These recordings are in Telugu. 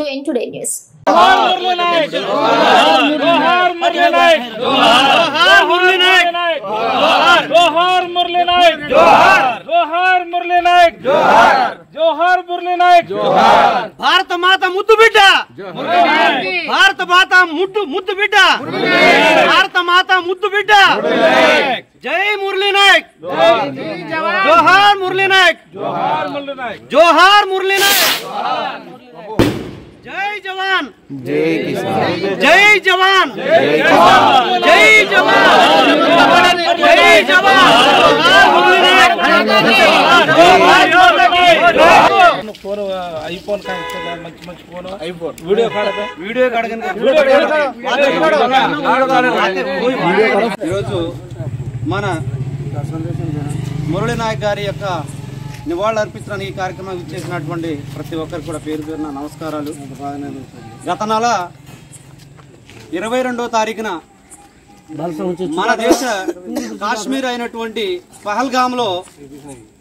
to Today News. భారత మాత ముద్దు బిడ్డ, భారత మాత ముద్దు బిడ్డ, భారత మాత ముద్దు బిడ్డ. జై మురళీ నాయక్, జోహార్ మురళీ నాయక్, జోహార్ మురళీ నాయక్. జై జవాన్, జై కిసాన్, జై జవాన్, జై జవాన్, జై జవాన్, జై జవాన్. ఐఫోన్ మంచి ఫోన్ వీడియో ఈరోజు మన మురళీ నాయక్ గారి యొక్క నివాళులు అర్పించడానికి ఈ కార్యక్రమం ఇచ్చేసినటువంటి ప్రతి ఒక్కరికి కూడా పేరు పేరున నమస్కారాలు. గత నెల 22వ తారీఖున మన దేశ కాశ్మీర్ అయినటువంటి పహల్గామ్లో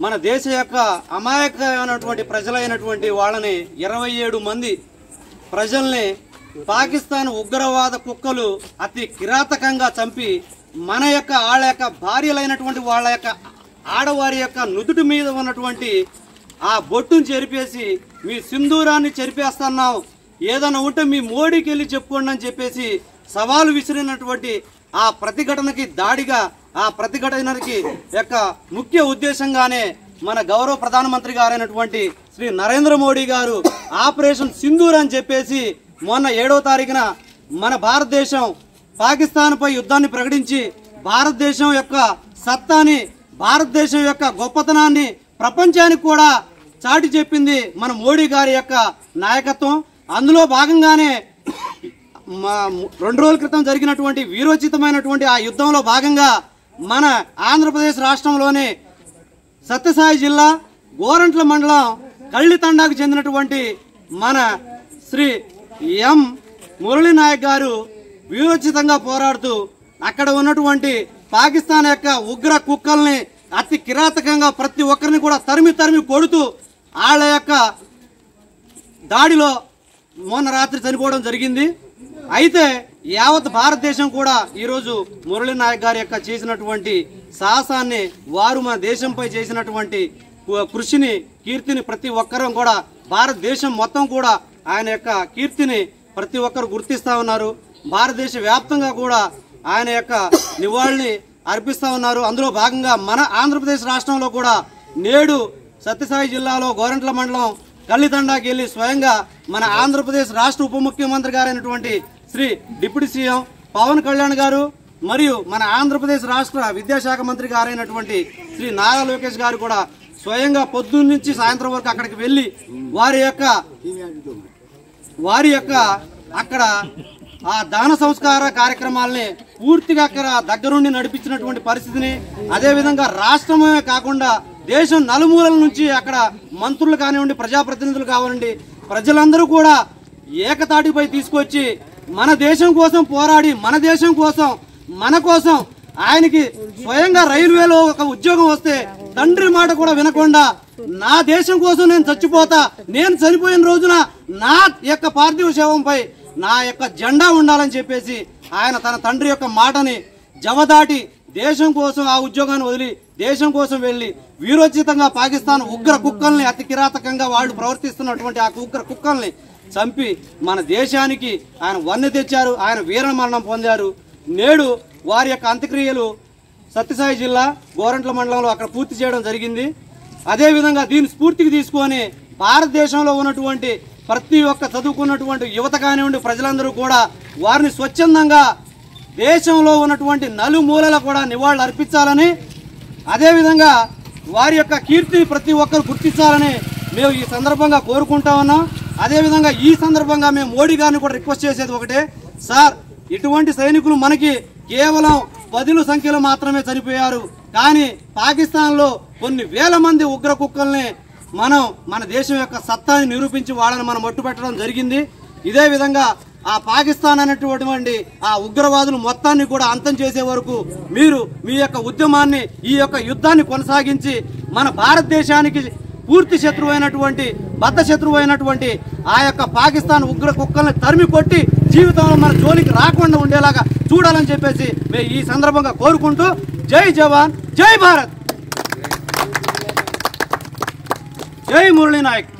మన దేశ యొక్క అమాయకమైనటువంటి ప్రజలైనటువంటి వాళ్ళని 27 మంది ప్రజల్ని పాకిస్తాన్ ఉగ్రవాద కుక్కలు అతి కిరాతకంగా చంపి మన యొక్క వాళ్ళ యొక్క భార్యలైనటువంటి వాళ్ళ యొక్క ఆడవారి యొక్క నుదుటి మీద ఉన్నటువంటి ఆ బొట్టును చెరిపేసి మీ సింధూరాన్ని చెరిపేస్తున్నాం, ఏదైనా ఉంటే మీ మోడీకి వెళ్ళి చెప్పుకోండి అని చెప్పేసి సవాలు విసిరినటువంటి ఆ ప్రతిఘటనకి దాడిగా ఆ ప్రతిఘటనకి యొక్క ముఖ్య ఉద్దేశంగానే మన గౌరవ ప్రధానమంత్రి గారైనటువంటి శ్రీ నరేంద్ర మోడీ గారు ఆపరేషన్ సింధూర్ అని చెప్పేసి మొన్న 7వ తారీఖున మన భారతదేశం పాకిస్తాన్ పై యుద్ధాన్ని ప్రకటించి భారతదేశం యొక్క సత్తాని, భారతదేశం యొక్క గొప్పతనాన్ని ప్రపంచానికి కూడా చాటి చెప్పింది మన మోడీ గారి యొక్క నాయకత్వం. అందులో భాగంగానే 2 రోజుల క్రితం జరిగినటువంటి వీరోచితమైనటువంటి ఆ యుద్ధంలో భాగంగా మన ఆంధ్రప్రదేశ్ రాష్ట్రంలోని సత్యసాయి జిల్లా గోరంట్ల మండలం కళ్ళితండాకు చెందినటువంటి మన శ్రీ ఎం మురళీ నాయక్ గారు వీరోచితంగా పోరాడుతూ అక్కడ ఉన్నటువంటి పాకిస్తాన్ యొక్క ఉగ్ర కుక్కల్ని అతి కిరాతకంగా ప్రతి ఒక్కరిని కూడా తరిమి కొడుతూ వాళ్ళ యొక్క దాడిలో మొన్న రాత్రి చనిపోవడం జరిగింది. అయితే యావత్ భారతదేశం కూడా ఈరోజు మురళీ నాయక్ గారి యొక్క చేసినటువంటి సాహసాన్ని, వారు మన దేశంపై చేసినటువంటి కృషిని, కీర్తిని ప్రతి ఒక్కరూ కూడా భారతదేశం మొత్తం కూడా ఆయన యొక్క కీర్తిని ప్రతి ఒక్కరు గుర్తిస్తా ఉన్నారు. భారతదేశ వ్యాప్తంగా కూడా ఆయన యొక్క నివాళిని అర్పిస్తా ఉన్నారు. అందులో భాగంగా మన ఆంధ్రప్రదేశ్ రాష్ట్రంలో కూడా నేడు సత్యసాయి జిల్లాలో గోరంట్ల మండలం కళ్ళితండాకి వెళ్లి స్వయంగా మన ఆంధ్రప్రదేశ్ రాష్ట్ర ఉప ముఖ్యమంత్రి గారైనటువంటి శ్రీ డిప్యూటీ సీఎం పవన్ కళ్యాణ్ గారు మరియు మన ఆంధ్రప్రదేశ్ రాష్ట్ర విద్యాశాఖ మంత్రి గారైనటువంటి శ్రీ నారా లోకేష్ గారు కూడా స్వయంగా పొద్దున్న నుంచి సాయంత్రం వరకు అక్కడికి వెళ్లి వారి యొక్క అక్కడ ఆ దాన సంస్కార కార్యక్రమాలని పూర్తిగా అక్కడ దగ్గరుండి నడిపించినటువంటి పరిస్థితిని, అదేవిధంగా రాష్ట్రమే కాకుండా దేశం నలుమూలల నుంచి అక్కడ మంత్రులు కానివ్వండి, ప్రజాప్రతినిధులు కానివ్వండి, ప్రజలందరూ కూడా ఏకతాటిపై తీసుకొచ్చి మన దేశం కోసం పోరాడి మన కోసం ఆయనకి స్వయంగా రైల్వేలో ఒక ఉద్యోగం వస్తే తండ్రి మాట కూడా వినకుండా నా దేశం కోసం నేను చచ్చిపోతా, నేను చనిపోయిన రోజున నా యొక్క పార్థివ శవంపై నా యొక్క జెండా ఉండాలని చెప్పేసి ఆయన తన తండ్రి యొక్క మాటని జవదాటి దేశం కోసం ఆ ఉద్యోగాన్ని వదిలి దేశం కోసం వెళ్లి వీరోచితంగా పాకిస్తాన్ ఉగ్ర కుక్కల్ని అతి కిరాతకంగా వాళ్ళు ప్రవర్తిస్తున్నటువంటి ఆ ఉగ్ర కుక్కల్ని చంపి మన దేశానికి ఆయన వన్నె తెచ్చారు. ఆయన వీరమరణం పొందారు. నేడు వారి యొక్క అంత్యక్రియలు సత్యసాయి జిల్లా గోరంట్ల మండలంలో అక్కడ పూర్తి చేయడం జరిగింది. అదేవిధంగా దీన్ని స్ఫూర్తికి తీసుకొని భారతదేశంలో ఉన్నటువంటి ప్రతి ఒక్క చదువుకున్నటువంటి యువత కానివ్వండి, ప్రజలందరూ కూడా వారిని స్వచ్ఛందంగా దేశంలో ఉన్నటువంటి నలుమూలల కూడా నివాళులు అర్పించాలని, అదేవిధంగా వారి యొక్క కీర్తిని ప్రతి ఒక్కరు గుర్తించాలని మేము ఈ సందర్భంగా కోరుకుంటా ఉన్నాం. అదేవిధంగా ఈ సందర్భంగా మేము మోడీ గారిని కూడా రిక్వెస్ట్ చేసేది ఒకటే, సార్ ఇటువంటి సైనికులు మనకి కేవలం 10ల సంఖ్యలో మాత్రమే చనిపోయారు, కానీ పాకిస్తాన్లో కొన్ని వేల మంది ఉగ్ర కుక్కల్ని మన దేశం యొక్క సత్తాని నిరూపించి వాళ్ళని మనం మట్టుపెట్టడం జరిగింది. ఇదే విధంగా ఆ పాకిస్తాన్ అనేటువంటి ఆ ఉగ్రవాదులు మొత్తాన్ని కూడా అంతం చేసే వరకు మీరు మీ యొక్క ఉద్యమాన్ని, ఈ యొక్క యుద్ధాన్ని కొనసాగించి మన భారతదేశానికి పూర్తి శత్రువు అయినటువంటి బద్ధ శత్రువు అయినటువంటి ఆ యొక్క పాకిస్తాన్ ఉగ్ర కుక్కల్ని తరిమి కొట్టి జీవితంలో మన జోలికి రాకుండా ఉండేలాగా చూడాలని చెప్పేసి మేము ఈ సందర్భంగా కోరుకుంటూ జై జవాన్ జై భారత్, జై మురళీ నాయక్.